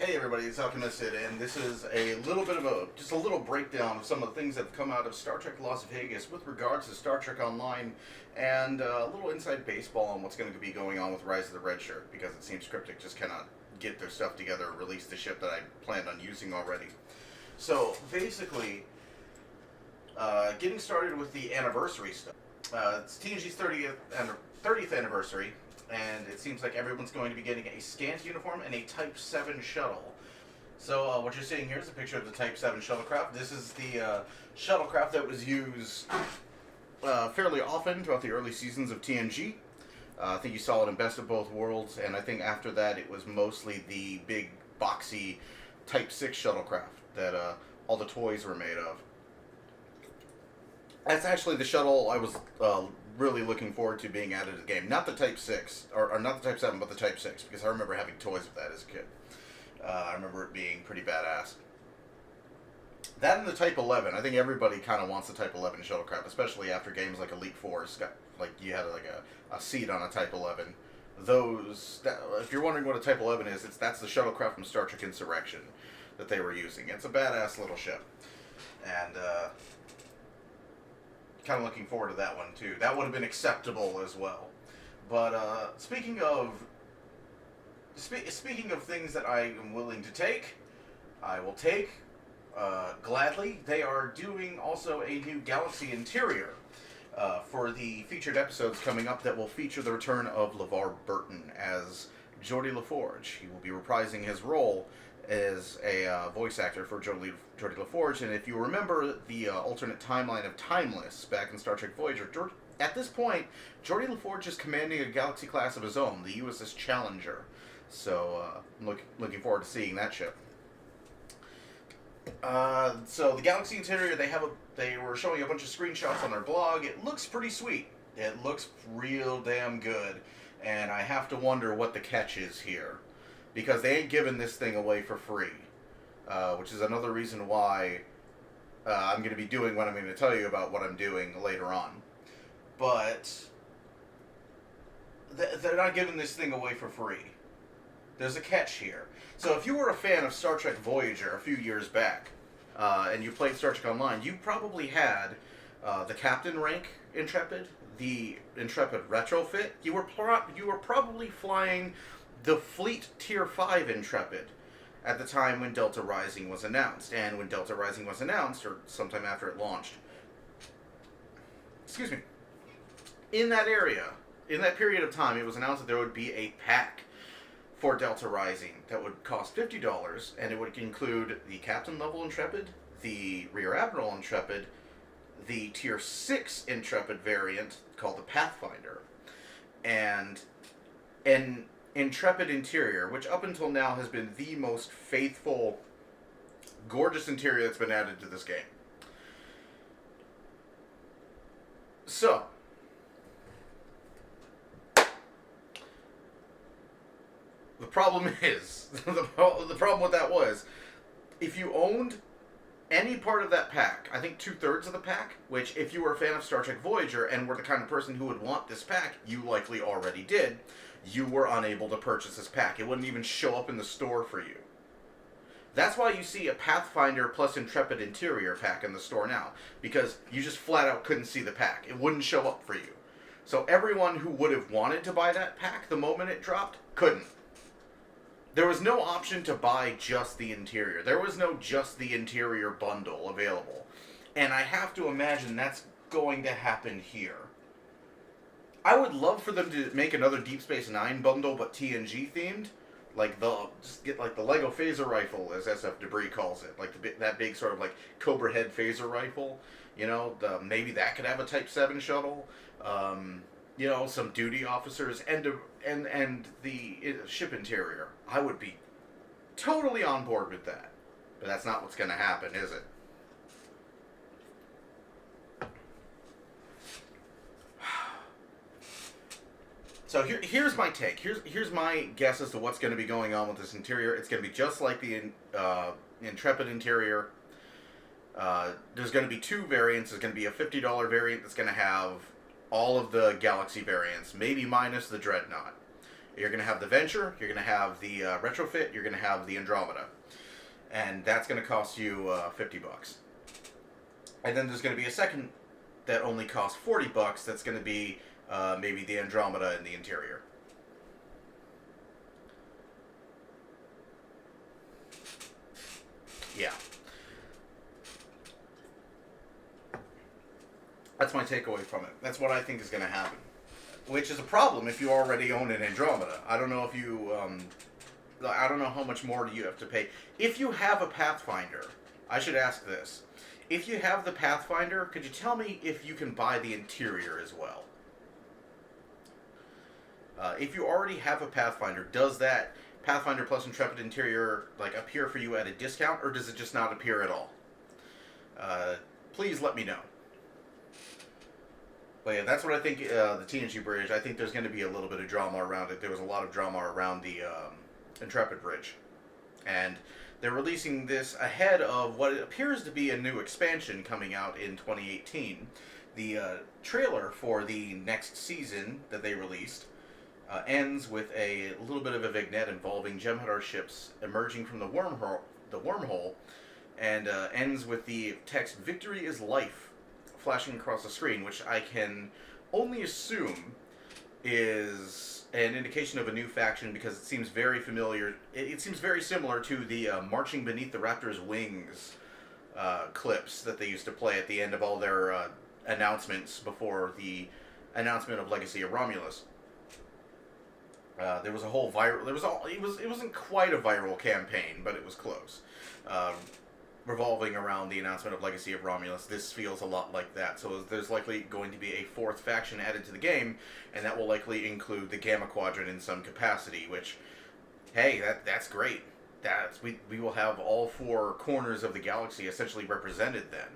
Hey everybody, it's Alchemist, and this is a little bit of just a little breakdown of some of the things that have come out of Star Trek Las Vegas with regards to Star Trek Online, and a little inside baseball on what's going to be going on with Rise of the Red Shirt, because it seems Cryptic just cannot get their stuff together and release the ship that I planned on using already. So basically, getting started with the anniversary stuff. It's TNG's 30th anniversary, and it seems like everyone's going to be getting a scant uniform and a Type 7 shuttle. So what you're seeing here is a picture of the Type 7 shuttlecraft. This is the shuttlecraft that was used fairly often throughout the early seasons of TNG. I think you saw it in Best of Both Worlds, and I think after that it was mostly the big, boxy Type 6 shuttlecraft that all the toys were made of. That's actually the shuttle I was really looking forward to being added to the game. Not the Type 6, or not the Type 7, but the Type 6, because I remember having toys of that as a kid. I remember it being pretty badass. That and the Type 11. I think everybody kind of wants the Type 11 shuttlecraft, especially after games like Elite Four. Like you had like a seat on a Type 11. If you're wondering what a Type 11 is, that's the shuttlecraft from Star Trek Insurrection that they were using. It's a badass little ship. And, kind of looking forward to that one too. That would have been acceptable as well. But speaking of things that I am willing to take, I will take gladly. They are doing also a new Galaxie Interior for the featured episodes coming up that will feature the return of LeVar Burton as Geordi LaForge. He will be reprising his role as a voice actor for Geordi LaForge, and if you remember the alternate timeline of Timeless back in Star Trek Voyager, at this point, Geordi LaForge is commanding a Galaxy class of his own, the USS Challenger. So, I'm looking forward to seeing that ship. So the Galaxie Interior, they were showing a bunch of screenshots on their blog. It looks pretty sweet. It looks real damn good, and I have to wonder what the catch is here, because they ain't giving this thing away for free, which is another reason why I'm going to be doing what I'm going to tell you about what I'm doing later on. But they're not giving this thing away for free. There's a catch here. So if you were a fan of Star Trek Voyager a few years back, and you played Star Trek Online, you probably had the Captain rank Intrepid, the Intrepid retrofit. You were probably flying the Fleet Tier 5 Intrepid at the time when Delta Rising was announced. And when Delta Rising was announced, or sometime after it launched, in that period of time, it was announced that there would be a pack for Delta Rising that would cost $50, and it would include the Captain level Intrepid, the Rear Admiral Intrepid, the Tier 6 Intrepid variant called the Pathfinder, and an Intrepid Interior, which up until now has been the most faithful, gorgeous interior that's been added to this game. So, the problem is, the problem with that was, if you owned any part of that pack, I think 2/3 of the pack, which if you were a fan of Star Trek Voyager and were the kind of person who would want this pack, you likely already did, you were unable to purchase this pack. It wouldn't even show up in the store for you. That's why you see a Pathfinder plus Intrepid Interior pack in the store now, because you just flat out couldn't see the pack. It wouldn't show up for you. So everyone who would have wanted to buy that pack the moment it dropped, couldn't. There was no option to buy just the interior. There was no just the interior bundle available. And I have to imagine that's going to happen here. I would love for them to make another Deep Space Nine bundle, but TNG themed. Like just get like the Lego phaser rifle, as SF Debris calls it. Like that big sort of like Cobra head phaser rifle. You know, maybe that could have a Type 7 shuttle. You know, some duty officers and the ship interior. I would be totally on board with that. But that's not what's going to happen, is it? So here's my take. Here's my guess as to what's going to be going on with this interior. It's going to be just like the Intrepid Interior. There's going to be two variants. There's going to be a $50 variant that's going to have all of the Galaxy variants, maybe minus the Dreadnought. You're going to have the Venture, you're going to have the Retrofit, you're going to have the Andromeda. And that's going to cost you $50. And then there's going to be a second that only costs $40. That's going to be maybe the Andromeda and the Interior. Yeah. That's my takeaway from it. That's what I think is going to happen. Which is a problem if you already own an Andromeda. I don't know if you... I don't know how much more do you have to pay. If you have a Pathfinder, I should ask this. If you have the Pathfinder, could you tell me if you can buy the Interior as well? If you already have a Pathfinder, does that Pathfinder plus Intrepid Interior like appear for you at a discount, or does it just not appear at all? Please let me know. But yeah, that's what I think, the TNG Bridge. I think there's going to be a little bit of drama around it. There was a lot of drama around the Intrepid Bridge. And they're releasing this ahead of what appears to be a new expansion coming out in 2018. The trailer for the next season that they released ends with a little bit of a vignette involving Jem'Hadar ships emerging from the wormhole, and ends with the text "Victory is life" flashing across the screen, which I can only assume is an indication of a new faction, because it seems very familiar. It seems very similar to the Marching Beneath the Raptor's Wings clips that they used to play at the end of all their announcements before the announcement of Legacy of Romulus. There was a whole viral... It wasn't quite a viral campaign, but it was close. Revolving around the announcement of Legacy of Romulus. This feels a lot like that. So there's likely going to be a fourth faction added to the game, and that will likely include the Gamma Quadrant in some capacity, which, hey, that's great. We will have all four corners of the galaxy essentially represented then.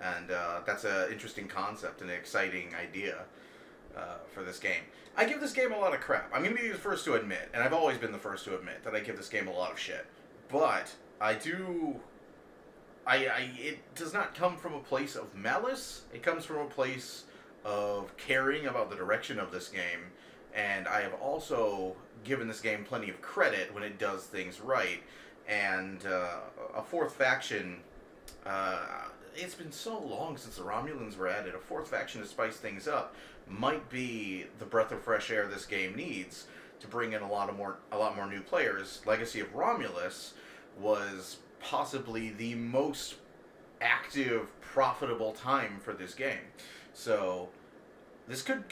And that's an interesting concept and an exciting idea for this game. I give this game a lot of crap. I'm going to be the first to admit, and I've always been the first to admit, that I give this game a lot of shit. But I do... it does not come from a place of malice. It comes from a place of caring about the direction of this game. And I have also given this game plenty of credit when it does things right. And a fourth faction... it's been so long since the Romulans were added. A fourth faction to spice things up might be the breath of fresh air this game needs to bring in a lot more new players. Legacy of Romulus was possibly the most active, profitable time for this game. So this could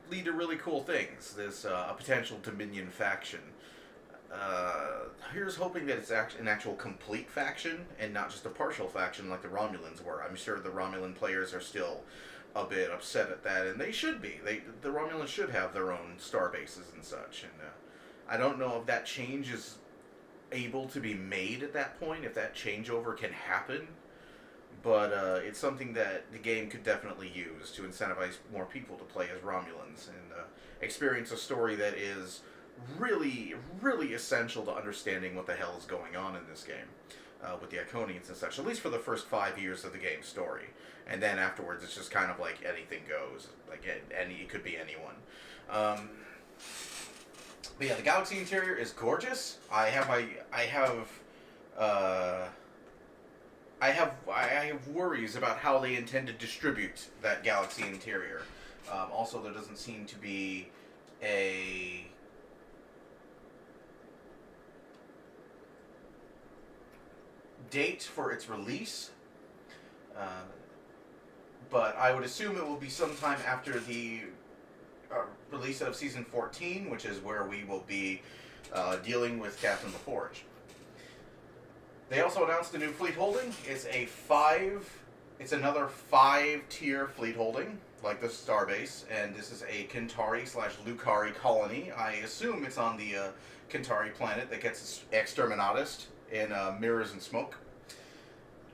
lead to really cool things. This a potential Dominion faction. Here's hoping that it's an actual complete faction and not just a partial faction like the Romulans were. I'm sure the Romulan players are still a bit upset at that, and they should be. The Romulans should have their own star bases and such. And I don't know if that change is able to be made at that point, if that changeover can happen. But it's something that the game could definitely use to incentivize more people to play as Romulans and experience a story that is really, really essential to understanding what the hell is going on in this game with the Iconians and such, at least for the first 5 years of the game's story. And then afterwards, it's just kind of like anything goes. Like, it could be anyone. But yeah, the Galaxie Interior is gorgeous. I have worries about how they intend to distribute that Galaxie Interior. Also, there doesn't seem to be a date for its release, but I would assume it will be sometime after the release of Season 14, which is where we will be dealing with Captain LaForge. They also announced a new fleet holding. It's another 5-tier fleet holding, like the Starbase, and this is a Kentari/Lucari colony. I assume it's on the Kentari planet that gets exterminatus in Mirrors and Smoke.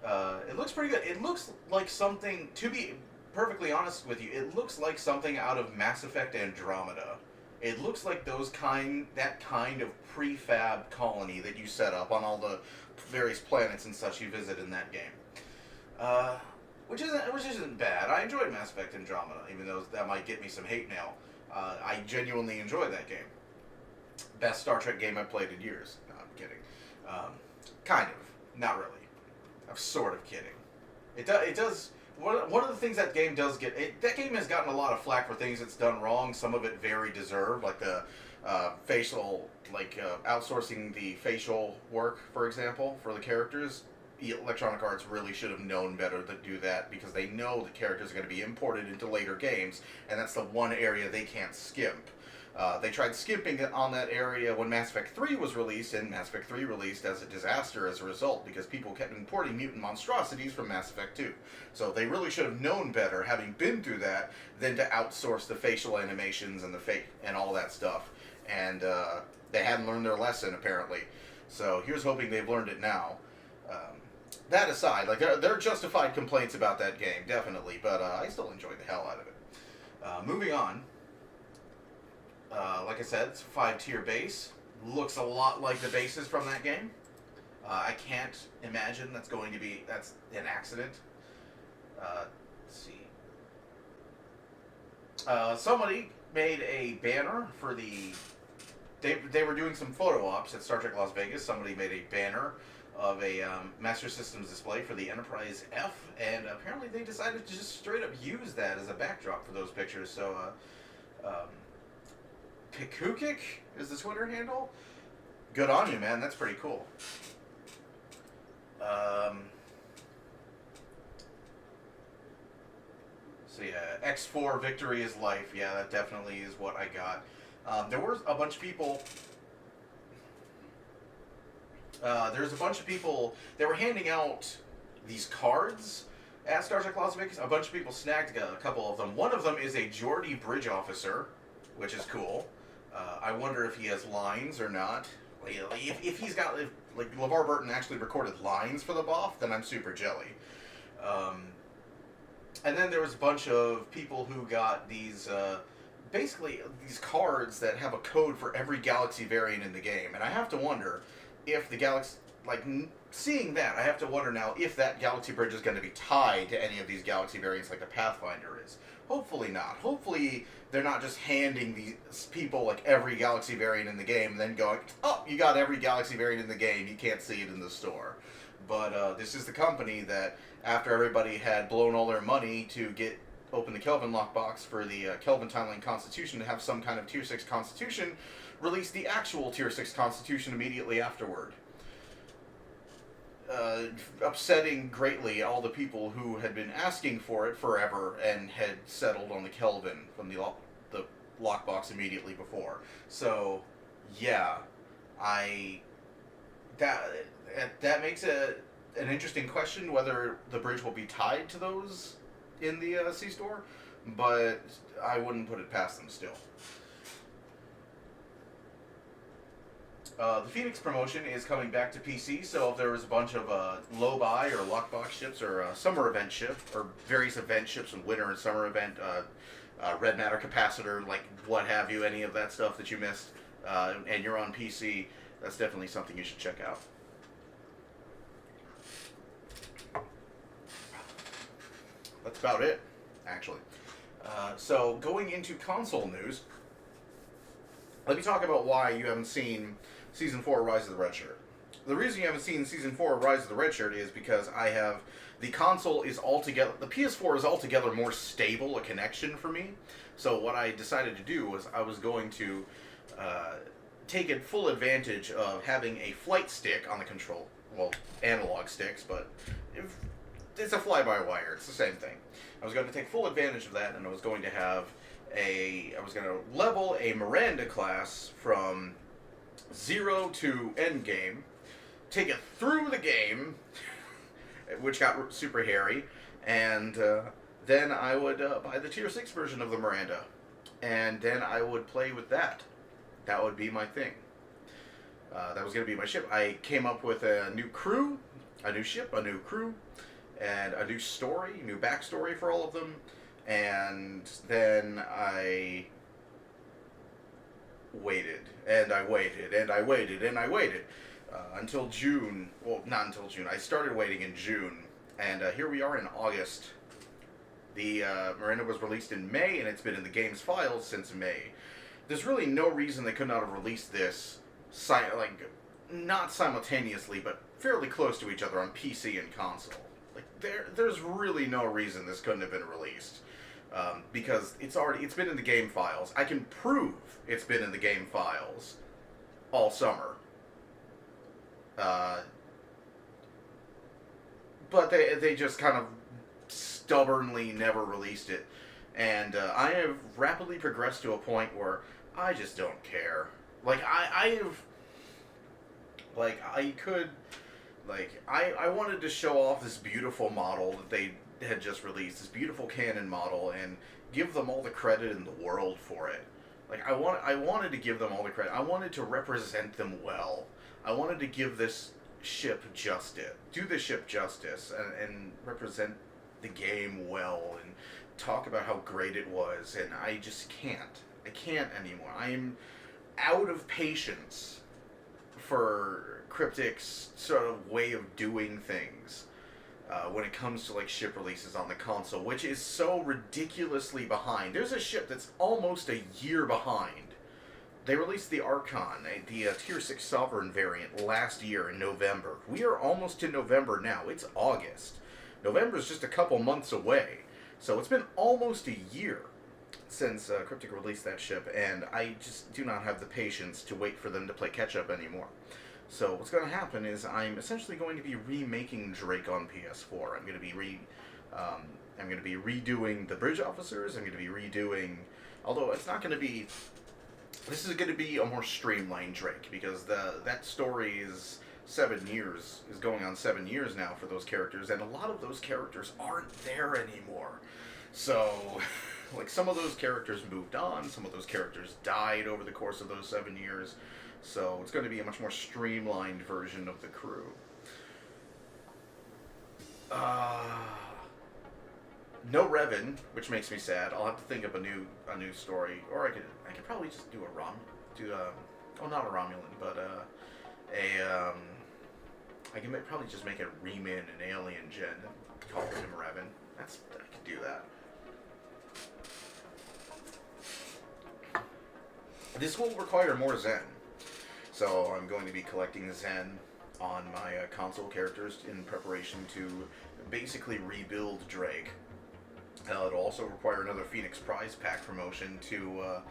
It looks pretty good. It looks like something, to be perfectly honest with you, it looks like something out of Mass Effect Andromeda. It looks like that kind of prefab colony that you set up on all the various planets and such you visit in that game. Which isn't bad. I enjoyed Mass Effect Andromeda, even though that might get me some hate mail. I genuinely enjoyed that game. Best Star Trek game I've played in years. No, I'm kidding. Kind of. Not really. I'm sort of kidding. It does. One of the things that game does get. That game has gotten a lot of flack for things it's done wrong. Some of it very deserved, like the facial, outsourcing the facial work, for example, for the characters. Electronic Arts really should have known better to do that because they know the characters are going to be imported into later games, and that's the one area they can't skimp. They tried skimping on that area when Mass Effect 3 was released, and Mass Effect 3 released as a disaster as a result because people kept importing mutant monstrosities from Mass Effect 2. So they really should have known better, having been through that, than to outsource the facial animations and the and all that stuff. And they hadn't learned their lesson, apparently. So here's hoping they've learned it now. That aside, there are justified complaints about that game, definitely, but I still enjoyed the hell out of it. Moving on. Like I said, it's a 5-tier base. Looks a lot like the bases from that game. I can't imagine that's an accident. Let's see. Somebody made a banner for the... They were doing some photo ops at Star Trek Las Vegas. Somebody made a banner of a Master Systems display for the Enterprise F, and apparently they decided to just straight up use that as a backdrop for those pictures. So, Pikukik is the Twitter handle. Good on you, man. That's pretty cool. So yeah, X4 Victory is Life. Yeah, that definitely is what I got. There were a bunch of people. There's a bunch of people. They were handing out these cards at Star Trek Las Vegas. A bunch of people snagged a couple of them. One of them is a Geordie bridge officer, which is cool. I wonder if he has lines or not. If he's got, like LeVar Burton actually recorded lines for the BOF, then I'm super jelly. And then there was a bunch of people who got these, basically these cards that have a code for every Galaxy variant in the game. And I have to wonder if the Galaxy, seeing that, I have to wonder now if that Galaxy bridge is going to be tied to any of these Galaxy variants like the Pathfinder is. Hopefully not. Hopefully they're not just handing these people every Galaxy variant in the game and then going, oh, you got every Galaxy variant in the game, you can't see it in the store. But this is the company that, after everybody had blown all their money to open the Kelvin lockbox for the Kelvin Timeline Constitution to have some kind of Tier 6 Constitution, released the actual Tier 6 Constitution immediately afterward. Upsetting greatly all the people who had been asking for it forever and had settled on the Kelvin from the lockbox immediately before. So, yeah, that makes an interesting question whether the bridge will be tied to those in the C-Store, but I wouldn't put it past them still. The Phoenix promotion is coming back to PC, so if there was a bunch of low buy or lockbox ships or summer event ship or various event ships and winter and summer event red matter capacitor, what have you, any of that stuff that you missed, and you're on PC, that's definitely something you should check out. That's about it, actually. So going into console news, let me talk about why you haven't seen Season 4 Rise of the Red Shirt. The reason you haven't seen Season 4 Rise of the Red Shirt is because the console is altogether, the PS4 is altogether more stable a connection for me. So what I decided to do was I was going to take full advantage of having a flight stick on the control, analog sticks, but it's a fly-by-wire, it's the same thing. I was going to take full advantage of that, and I was going to level a Miranda class from 0 to endgame, take it through the game, which got super hairy, and then I would buy the Tier 6 version of the Miranda, and then I would play with that. That would be my thing. That was going to be my ship. I came up with a new crew, a new ship, a new crew, and a new story, new backstory for all of them, and then I waited, and I waited, and I waited, and I waited, until June. Well, not until June. I started waiting in June, and here we are in August. The Miranda was released in May, and it's been in the game's files since May. there's really no reason they could not have released this, like, not simultaneously, but fairly close to each other on PC and console. Like, there's really no reason this couldn't have been released. Because it's been in the game files. I can prove it's been in the game files all summer. But they just kind of stubbornly never released it. And I have rapidly progressed to a point where I just don't care. Like, I wanted to show off this beautiful model that they had just released, this beautiful canon model, and give them all the credit in the world for it. Like, I wanted to give them all the credit. I wanted to represent them well. I wanted to give this ship justice, do the ship justice, and represent the game well, and talk about how great it was, and I just can't. I can't anymore. I'm out of patience for Cryptic's sort of way of doing things when it comes to, like, ship releases on the console, which is so ridiculously behind. There's a ship that's almost a year behind. They released the Archon, the Tier 6 Sovereign variant, last year in November. We are almost in November now. It's August. November's just a couple months away. So it's been almost a year since Cryptic released that ship, and I just do not have the patience to wait for them to play catch-up anymore. So what's going to happen is I'm essentially going to be remaking Drake on PS4. I'm going to be redoing the bridge officers. I'm going to be redoing, although it's not going to be. This is going to be a more streamlined Drake, because that story is going on 7 years now for those characters, and a lot of those characters aren't there anymore. So, like, some of those characters moved on, some of those characters died over the course of those 7 years. So it's going to be a much more streamlined version of the crew. No Revan, which makes me sad. I'll have to think of a new story, or I could probably just do not a Romulan, but I can probably just make a Reman and Alien Gen and call him Revan. I could do that. This will require more Zen. So I'm going to be collecting Zen on my console characters in preparation to basically rebuild Drake. It'll also require another Phoenix Prize Pack promotion to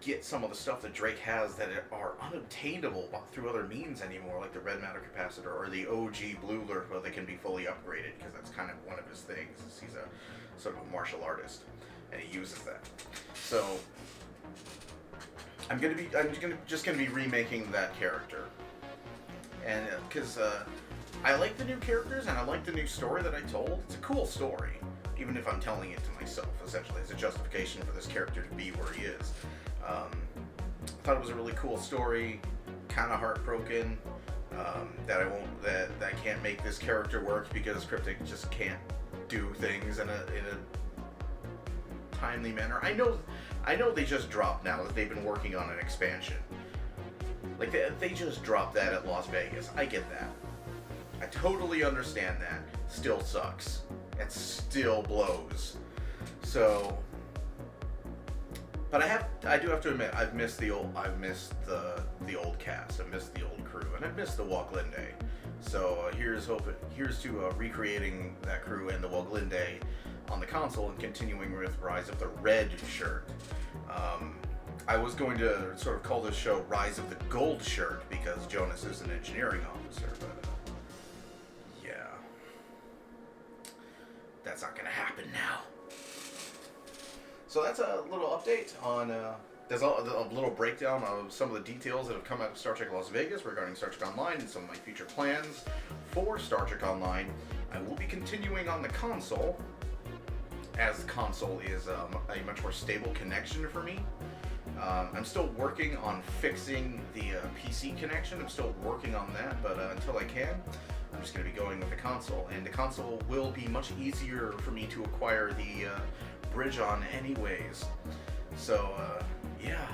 get some of the stuff that Drake has that are unobtainable through other means anymore, like the red matter capacitor or the OG Blue Lurk, where they can be fully upgraded, because that's kind of one of his things. He's a sort of a martial artist, and he uses that. So I'm just gonna be remaking that character, and because I like the new characters and I like the new story that I told. It's a cool story, even if I'm telling it to myself. Essentially, it's a justification for this character to be where he is. I thought it was a really cool story. Kind of heartbroken that I can't make this character work because Cryptic just can't do things in a timely manner. I know they just dropped now that they've been working on an expansion. Like, they just dropped that at Las Vegas. I get that. I totally understand that. Still sucks. It still blows. So, but I do have to admit, I've missed the old cast. I've missed the old crew, and I've missed the Woglinde. So here's to recreating that crew and the Woglinde on the console and continuing with Rise of the Red Shirt. I was going to sort of call this show Rise of the Gold Shirt because Jonas is an engineering officer, but yeah, that's not going to happen now. So that's a little update on, there's a little breakdown of some of the details that have come out of Star Trek Las Vegas regarding Star Trek Online and some of my future plans for Star Trek Online. I will be continuing on the console, as the console is a much more stable connection for me. I'm still working on fixing the PC connection. I'm still working on that, but until I can, I'm just going to be going with the console. And the console will be much easier for me to acquire the bridge on anyways. So, yeah.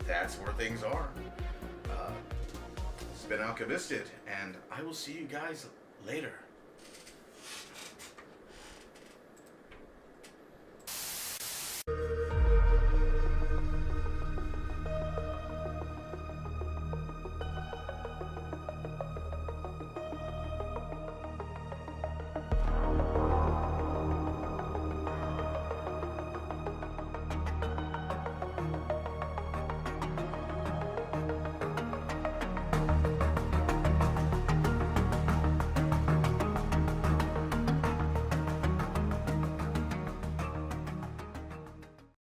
That's where things are. It's been Alchemisted, and I will see you guys later.